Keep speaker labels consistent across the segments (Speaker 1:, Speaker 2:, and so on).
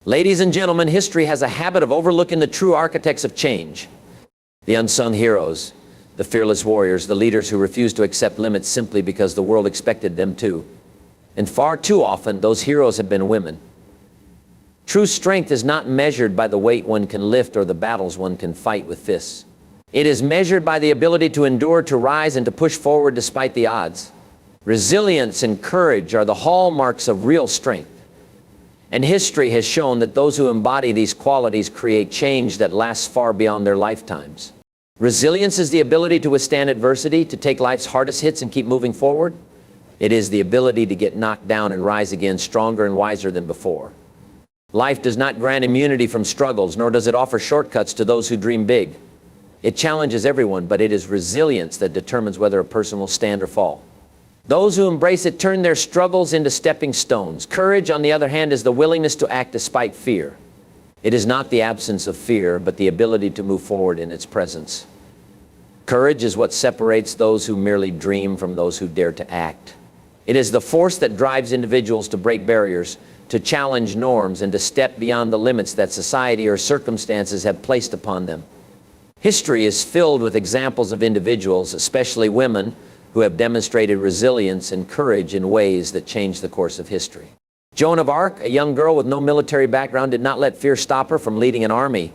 Speaker 1: Ladies and gentlemen, history has a habit of overlooking the true architects of change. The unsung heroes, the fearless warriors, the leaders who refused to accept limits simply because the world expected them to. And far too often, those heroes have been women. True strength is not measured by the weight one can lift or the battles one can fight with fists. It is measured by the ability to endure, to rise, and to push forward despite the odds. Resilience and courage are the hallmarks of real strength. And history has shown that those who embody these qualities create change that lasts far beyond their lifetimes. Resilience is the ability to withstand adversity, to take life's hardest hits and keep moving forward. It is the ability to get knocked down and rise again stronger and wiser than before. Life does not grant immunity from struggles, nor does it offer shortcuts to those who dream big. It challenges everyone, but it is resilience that determines whether a person will stand or fall. Those who embrace it turn their struggles into stepping stones. Courage, on the other hand, is the willingness to act despite fear. It is not the absence of fear, but the ability to move forward in its presence. Courage is what separates those who merely dream from those who dare to act. It is the force that drives individuals to break barriers, to challenge norms, and to step beyond the limits that society or circumstances have placed upon them. History is filled with examples of individuals, especially women, who have demonstrated resilience and courage in ways that changed the course of history. Joan of Arc, a young girl with no military background, did not let fear stop her from leading an army.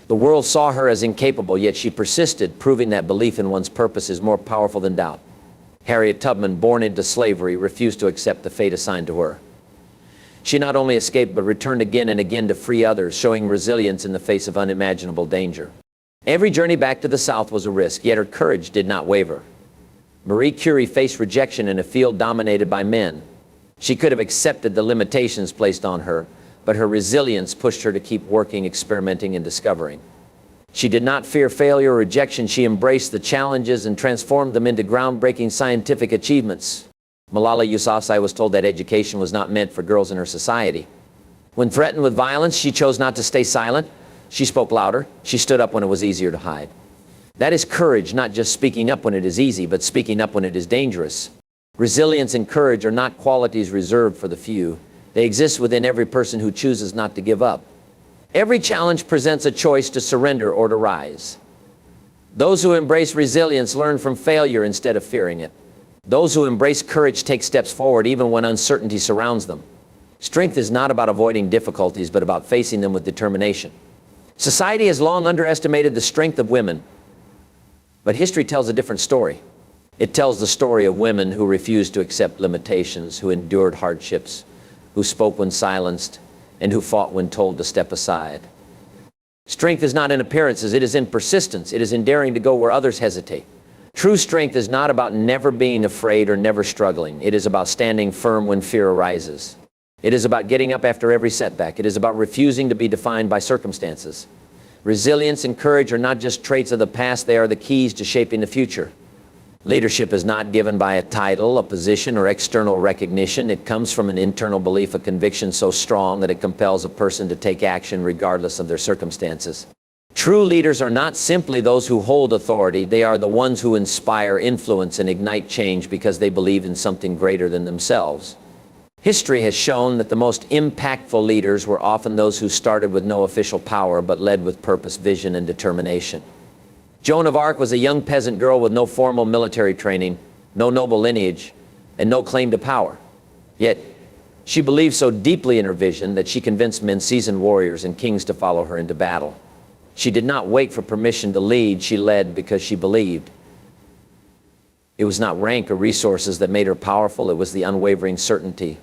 Speaker 1: The world saw her as incapable, yet she persisted, proving that belief in one's purpose is more powerful than doubt. Harriet Tubman, born into slavery, refused to accept the fate assigned to her. She not only escaped, but returned again and again to free others, showing resilience in the face of unimaginable danger. Every journey back to the South was a risk, yet her courage did not waver. Marie Curie faced rejection in a field dominated by men. She could have accepted the limitations placed on her, but her resilience pushed her to keep working, experimenting, and discovering. She did not fear failure or rejection. She embraced the challenges and transformed them into groundbreaking scientific achievements. Malala Yousafzai was told that education was not meant for girls in her society. When threatened with violence, she chose not to stay silent. She spoke louder. She stood up when it was easier to hide. That is courage, not just speaking up when it is easy, but speaking up when it is dangerous. Resilience and courage are not qualities reserved for the few. They exist within every person who chooses not to give up. Every challenge presents a choice to surrender or to rise. Those who embrace resilience learn from failure instead of fearing it. Those who embrace courage take steps forward even when uncertainty surrounds them. Strength is not about avoiding difficulties, but about facing them with determination. Society has long underestimated the strength of women. But history tells a different story. It tells the story of women who refused to accept limitations, who endured hardships, who spoke when silenced, and who fought when told to step aside. Strength is not in appearances, it is in persistence. It is in daring to go where others hesitate. True strength is not about never being afraid or never struggling. It is about standing firm when fear arises. It is about getting up after every setback. It is about refusing to be defined by circumstances. Resilience and courage are not just traits of the past, they are the keys to shaping the future. Leadership is not given by a title, a position, or external recognition. It comes from an internal belief, a conviction so strong that it compels a person to take action regardless of their circumstances. True leaders are not simply those who hold authority. They are the ones who inspire, influence, and ignite change because they believe in something greater than themselves. History has shown that the most impactful leaders were often those who started with no official power but led with purpose, vision, and determination. Joan of Arc was a young peasant girl with no formal military training, no noble lineage, and no claim to power. Yet, she believed so deeply in her vision that she convinced men, seasoned warriors, and kings to follow her into battle. She did not wait for permission to lead. She led because she believed. It was not rank or resources that made her powerful. It was the unwavering certainty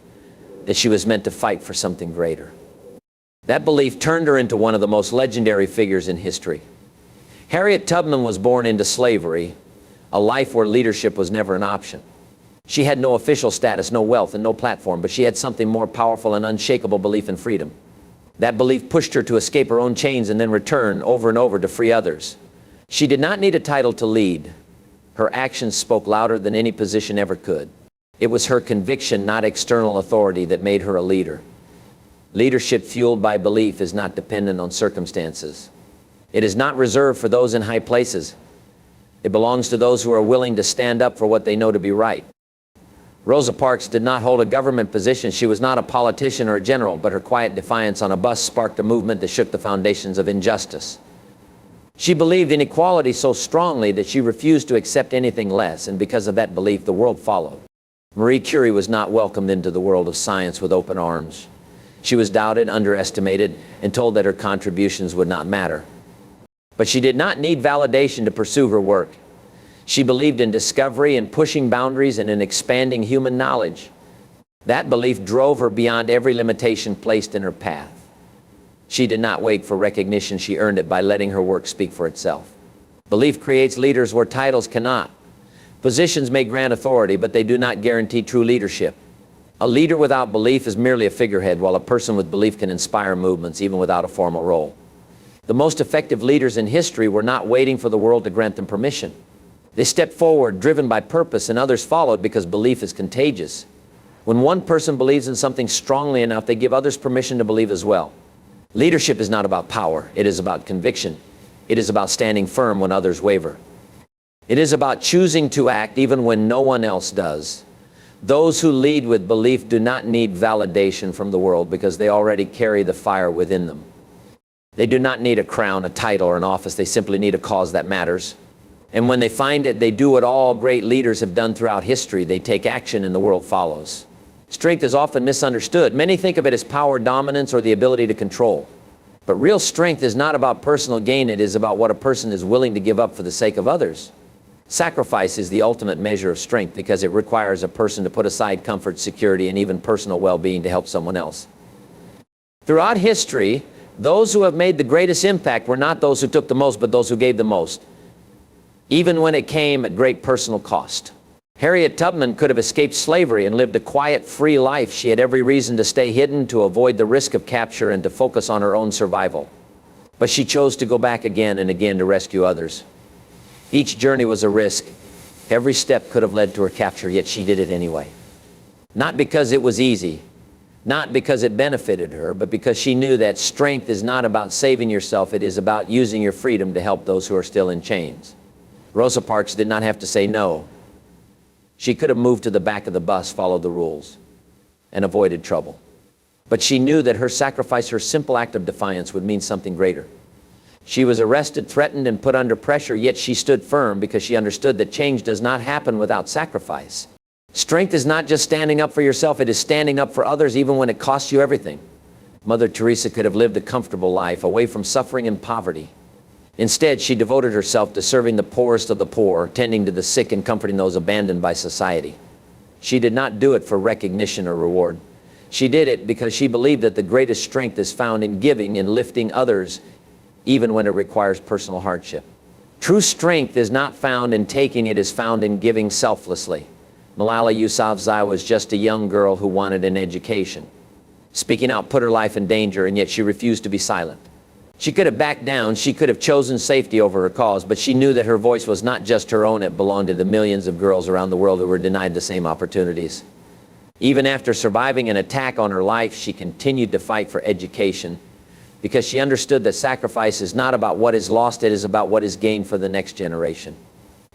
Speaker 1: that she was meant to fight for something greater. That belief turned her into one of the most legendary figures in history. Harriet Tubman was born into slavery, a life where leadership was never an option. She had no official status, no wealth, and no platform, but she had something more powerful, an unshakable belief in freedom. That belief pushed her to escape her own chains and then return over and over to free others. She did not need a title to lead. Her actions spoke louder than any position ever could. It was her conviction, not external authority, that made her a leader. Leadership fueled by belief is not dependent on circumstances. It is not reserved for those in high places. It belongs to those who are willing to stand up for what they know to be right. Rosa Parks did not hold a government position. She was not a politician or a general, but her quiet defiance on a bus sparked a movement that shook the foundations of injustice. She believed in equality so strongly that she refused to accept anything less, and because of that belief, the world followed. Marie Curie was not welcomed into the world of science with open arms. She was doubted, underestimated, and told that her contributions would not matter. But she did not need validation to pursue her work. She believed in discovery and pushing boundaries and in expanding human knowledge. That belief drove her beyond every limitation placed in her path. She did not wait for recognition. She earned it by letting her work speak for itself. Belief creates leaders where titles cannot. Positions may grant authority, but they do not guarantee true leadership. A leader without belief is merely a figurehead, while a person with belief can inspire movements even without a formal role. The most effective leaders in history were not waiting for the world to grant them permission. They stepped forward, driven by purpose, and others followed because belief is contagious. When one person believes in something strongly enough, they give others permission to believe as well. Leadership is not about power. It is about conviction. It is about standing firm when others waver. It is about choosing to act even when no one else does. Those who lead with belief do not need validation from the world because they already carry the fire within them. They do not need a crown, a title, or an office. They simply need a cause that matters. And when they find it, they do what all great leaders have done throughout history. They take action and the world follows. Strength is often misunderstood. Many think of it as power, dominance, or the ability to control. But real strength is not about personal gain. It is about what a person is willing to give up for the sake of others. Sacrifice is the ultimate measure of strength because it requires a person to put aside comfort, security, and even personal well-being to help someone else. Throughout history, those who have made the greatest impact were not those who took the most, but those who gave the most, even when it came at great personal cost. Harriet Tubman could have escaped slavery and lived a quiet, free life. She had every reason to stay hidden, to avoid the risk of capture, and to focus on her own survival. But she chose to go back again and again to rescue others. Each journey was a risk. Every step could have led to her capture, yet she did it anyway. Not because it was easy, not because it benefited her, but because she knew that strength is not about saving yourself. It is about using your freedom to help those who are still in chains. Rosa Parks did not have to say no. She could have moved to the back of the bus, followed the rules, and avoided trouble. But she knew that her sacrifice, her simple act of defiance, would mean something greater. She was arrested, threatened, and put under pressure, yet she stood firm because she understood that change does not happen without sacrifice. Strength is not just standing up for yourself, it is standing up for others even when it costs you everything. Mother Teresa could have lived a comfortable life, away from suffering and poverty. Instead, she devoted herself to serving the poorest of the poor, tending to the sick and comforting those abandoned by society. She did not do it for recognition or reward. She did it because she believed that the greatest strength is found in giving and lifting others, even when it requires personal hardship. True strength is not found in taking, it is found in giving selflessly. Malala Yousafzai was just a young girl who wanted an education. Speaking out put her life in danger, and yet she refused to be silent. She could have backed down, she could have chosen safety over her cause, but she knew that her voice was not just her own, it belonged to the millions of girls around the world who were denied the same opportunities. Even after surviving an attack on her life, she continued to fight for education because she understood that sacrifice is not about what is lost, it is about what is gained for the next generation.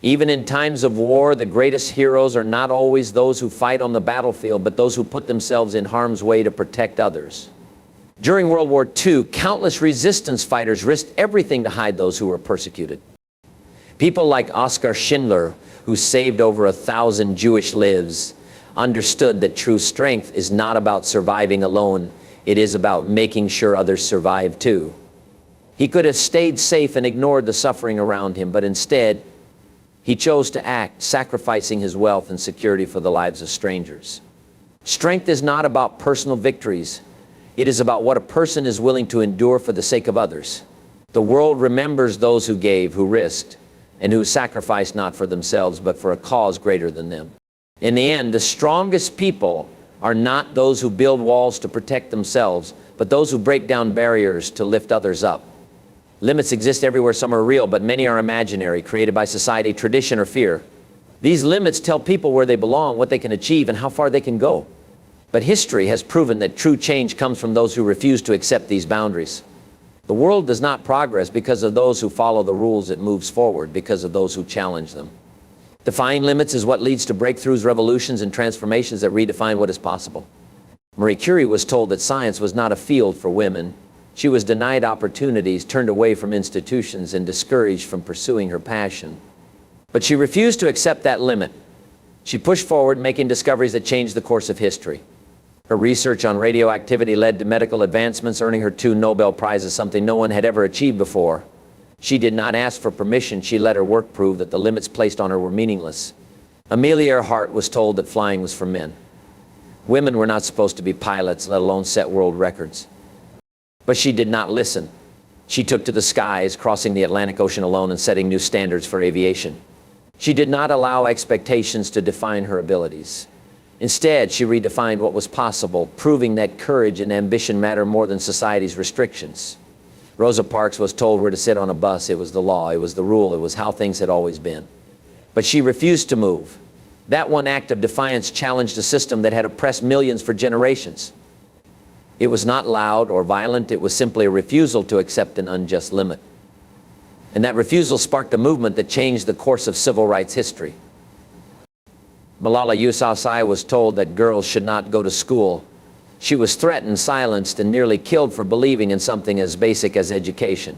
Speaker 1: Even in times of war, the greatest heroes are not always those who fight on the battlefield, but those who put themselves in harm's way to protect others. During World War II, countless resistance fighters risked everything to hide those who were persecuted. People like Oskar Schindler, who saved over 1,000 Jewish lives, understood that true strength is not about surviving alone, it is about making sure others survive too. He could have stayed safe and ignored the suffering around him, but instead, he chose to act, sacrificing his wealth and security for the lives of strangers. Strength is not about personal victories. It is about what a person is willing to endure for the sake of others. The world remembers those who gave, who risked, and who sacrificed not for themselves, but for a cause greater than them. In the end, the strongest people are not those who build walls to protect themselves, but those who break down barriers to lift others up. Limits exist everywhere. Some are real, but many are imaginary, created by society, tradition, or fear. These limits tell people where they belong, what they can achieve, and how far they can go. But history has proven that true change comes from those who refuse to accept these boundaries. The world does not progress because of those who follow the rules. It moves forward because of those who challenge them. Defying limits is what leads to breakthroughs, revolutions, and transformations that redefine what is possible. Marie Curie was told that science was not a field for women. She was denied opportunities, turned away from institutions, and discouraged from pursuing her passion. But she refused to accept that limit. She pushed forward, making discoveries that changed the course of history. Her research on radioactivity led to medical advancements, earning her 2 Nobel Prizes, something no one had ever achieved before. She did not ask for permission. She let her work prove that the limits placed on her were meaningless. Amelia Earhart was told that flying was for men. Women were not supposed to be pilots, let alone set world records. But she did not listen. She took to the skies, crossing the Atlantic Ocean alone and setting new standards for aviation. She did not allow expectations to define her abilities. Instead, she redefined what was possible, proving that courage and ambition matter more than society's restrictions. Rosa Parks was told where to sit on a bus. It was the law, it was the rule, it was how things had always been. But she refused to move. That one act of defiance challenged a system that had oppressed millions for generations. It was not loud or violent, it was simply a refusal to accept an unjust limit. And that refusal sparked a movement that changed the course of civil rights history. Malala Yousafzai was told that girls should not go to school. She was threatened, silenced, and nearly killed for believing in something as basic as education.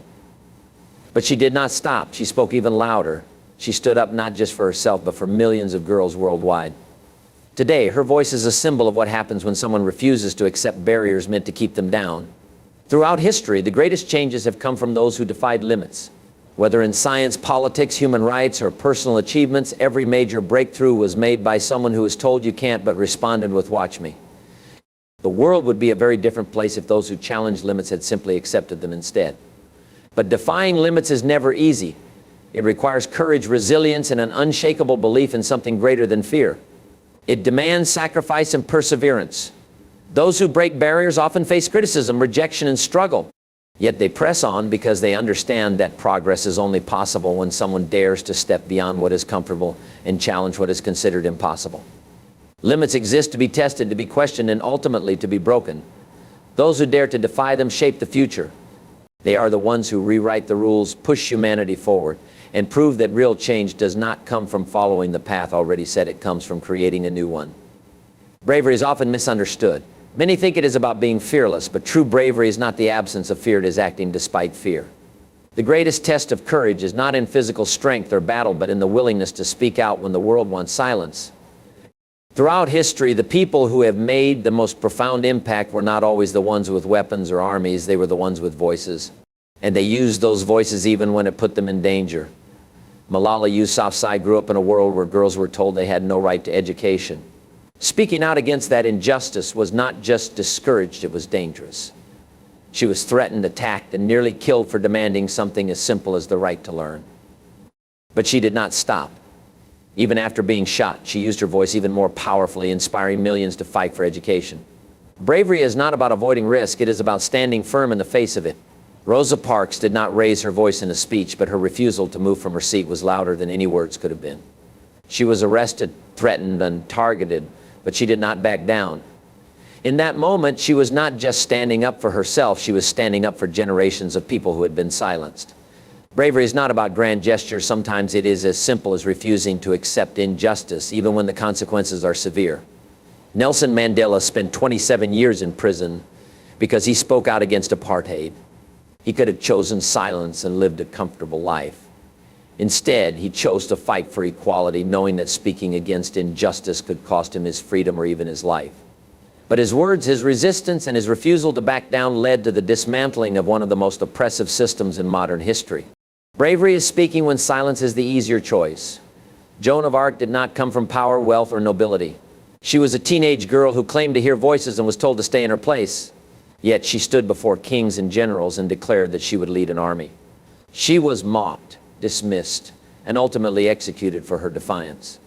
Speaker 1: But she did not stop. She spoke even louder. She stood up not just for herself, but for millions of girls worldwide. Today, her voice is a symbol of what happens when someone refuses to accept barriers meant to keep them down. Throughout history, the greatest changes have come from those who defied limits. Whether in science, politics, human rights, or personal achievements, every major breakthrough was made by someone who was told you can't but responded with "watch me." The world would be a very different place if those who challenged limits had simply accepted them instead. But defying limits is never easy. It requires courage, resilience, and an unshakable belief in something greater than fear. It demands sacrifice and perseverance. Those who break barriers often face criticism, rejection, and struggle. Yet they press on because they understand that progress is only possible when someone dares to step beyond what is comfortable and challenge what is considered impossible. Limits exist to be tested, to be questioned, and ultimately to be broken. Those who dare to defy them shape the future. They are the ones who rewrite the rules, push humanity forward, and prove that real change does not come from following the path already set. It comes from creating a new one. Bravery is often misunderstood. Many think it is about being fearless, but true bravery is not the absence of fear, it is acting despite fear. The greatest test of courage is not in physical strength or battle, but in the willingness to speak out when the world wants silence. Throughout history, the people who have made the most profound impact were not always the ones with weapons or armies, they were the ones with voices. And they used those voices even when it put them in danger. Malala Yousafzai grew up in a world where girls were told they had no right to education. Speaking out against that injustice was not just discouraged, it was dangerous. She was threatened, attacked, and nearly killed for demanding something as simple as the right to learn. But she did not stop. Even after being shot, she used her voice even more powerfully, inspiring millions to fight for education. Bravery is not about avoiding risk, it is about standing firm in the face of it. Rosa Parks did not raise her voice in a speech, but her refusal to move from her seat was louder than any words could have been. She was arrested, threatened, and targeted, but she did not back down. In that moment, she was not just standing up for herself, she was standing up for generations of people who had been silenced. Bravery is not about grand gestures. Sometimes it is as simple as refusing to accept injustice, even when the consequences are severe. Nelson Mandela spent 27 years in prison because he spoke out against apartheid. He could have chosen silence and lived a comfortable life. Instead, he chose to fight for equality, knowing that speaking against injustice could cost him his freedom or even his life. But his words, his resistance, and his refusal to back down led to the dismantling of one of the most oppressive systems in modern history. Bravery is speaking when silence is the easier choice. Joan of Arc did not come from power, wealth, or nobility. She was a teenage girl who claimed to hear voices and was told to stay in her place. Yet she stood before kings and generals and declared that she would lead an army. She was mocked, dismissed, and ultimately executed for her defiance.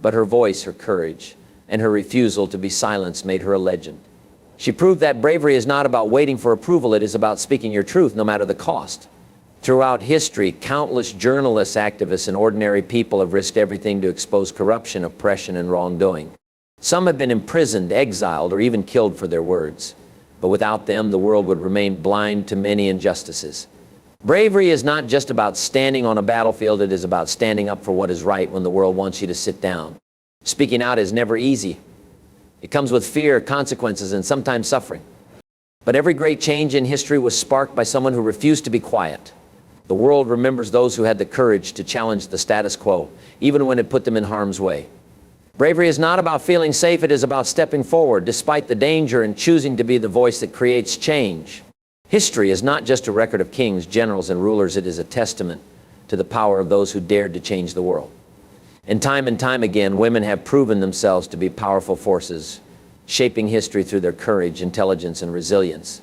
Speaker 1: But her voice, her courage, and her refusal to be silenced made her a legend. She proved that bravery is not about waiting for approval, it is about speaking your truth no matter the cost. Throughout history, countless journalists, activists, and ordinary people have risked everything to expose corruption, oppression, and wrongdoing. Some have been imprisoned, exiled, or even killed for their words. But without them, the world would remain blind to many injustices. Bravery is not just about standing on a battlefield, it is about standing up for what is right when the world wants you to sit down. Speaking out is never easy. It comes with fear, consequences, and sometimes suffering. But every great change in history was sparked by someone who refused to be quiet. The world remembers those who had the courage to challenge the status quo, even when it put them in harm's way. Bravery is not about feeling safe, it is about stepping forward despite the danger and choosing to be the voice that creates change. History is not just a record of kings, generals, and rulers, it is a testament to the power of those who dared to change the world. And time again, women have proven themselves to be powerful forces, shaping history through their courage, intelligence, and resilience.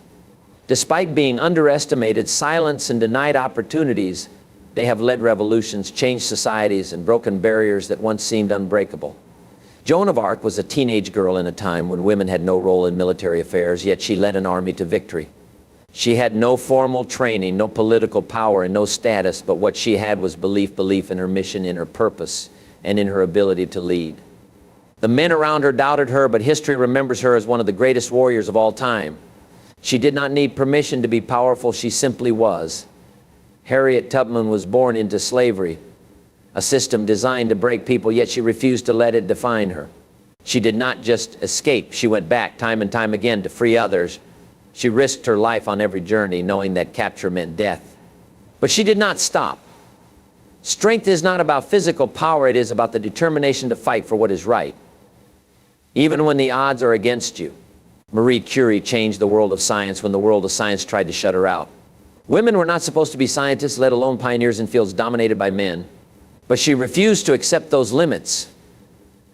Speaker 1: Despite being underestimated, silenced, and denied opportunities, they have led revolutions, changed societies, and broken barriers that once seemed unbreakable. Joan of Arc was a teenage girl in a time when women had no role in military affairs, yet she led an army to victory. She had no formal training, no political power, and no status, but what she had was belief in her mission, in her purpose, and in her ability to lead. The men around her doubted her, but history remembers her as one of the greatest warriors of all time. She did not need permission to be powerful, she simply was. Harriet Tubman was born into slavery, a system designed to break people, yet she refused to let it define her. She did not just escape, she went back time and time again to free others. She risked her life on every journey, knowing that capture meant death. But she did not stop. Strength is not about physical power, it is about the determination to fight for what is right, even when the odds are against you. Marie Curie changed the world of science when the world of science tried to shut her out. Women were not supposed to be scientists, let alone pioneers in fields dominated by men. But she refused to accept those limits.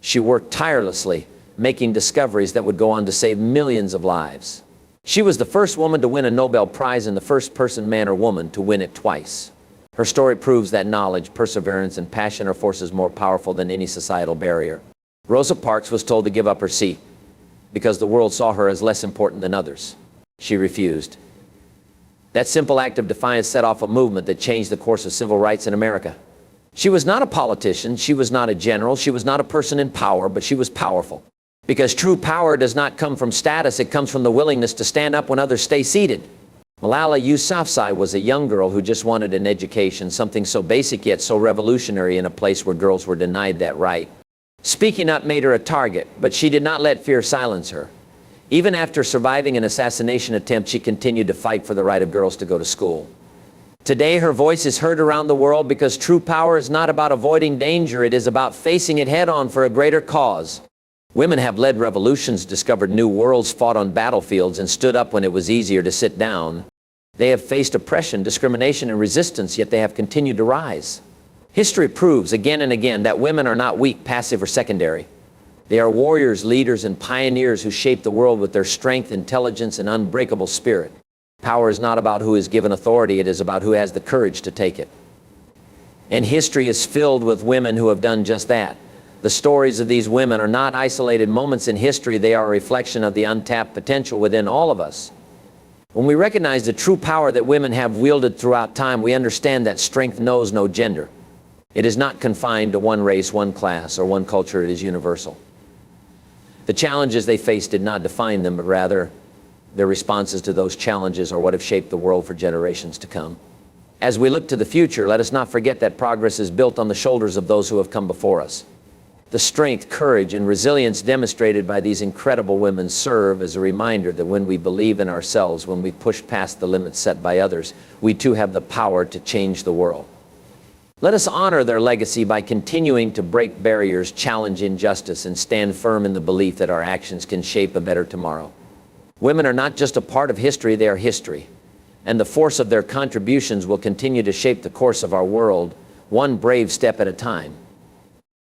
Speaker 1: She worked tirelessly, making discoveries that would go on to save millions of lives. She was the first woman to win a Nobel Prize and the first person, man or woman, to win it twice. Her story proves that knowledge, perseverance, and passion are forces more powerful than any societal barrier. Rosa Parks was told to give up her seat because the world saw her as less important than others. She refused. That simple act of defiance set off a movement that changed the course of civil rights in America. She was not a politician, she was not a general, she was not a person in power, but she was powerful. Because true power does not come from status, it comes from the willingness to stand up when others stay seated. Malala Yousafzai was a young girl who just wanted an education, something so basic yet so revolutionary in a place where girls were denied that right. Speaking up made her a target, but she did not let fear silence her. Even after surviving an assassination attempt, she continued to fight for the right of girls to go to school. Today, her voice is heard around the world because true power is not about avoiding danger, it is about facing it head-on for a greater cause. Women have led revolutions, discovered new worlds, fought on battlefields, and stood up when it was easier to sit down. They have faced oppression, discrimination, and resistance, yet they have continued to rise. History proves again and again that women are not weak, passive, or secondary. They are warriors, leaders, and pioneers who shape the world with their strength, intelligence, and unbreakable spirit. Power is not about who is given authority, it is about who has the courage to take it. And history is filled with women who have done just that. The stories of these women are not isolated moments in history, they are a reflection of the untapped potential within all of us. When we recognize the true power that women have wielded throughout time, we understand that strength knows no gender. It is not confined to one race, one class, or one culture, it is universal. The challenges they faced did not define them, but rather their responses to those challenges are what have shaped the world for generations to come. As we look to the future, let us not forget that progress is built on the shoulders of those who have come before us. The strength, courage, and resilience demonstrated by these incredible women serve as a reminder that when we believe in ourselves, when we push past the limits set by others, we too have the power to change the world. Let us honor their legacy by continuing to break barriers, challenge injustice, and stand firm in the belief that our actions can shape a better tomorrow. Women are not just a part of history, they are history. And the force of their contributions will continue to shape the course of our world, one brave step at a time.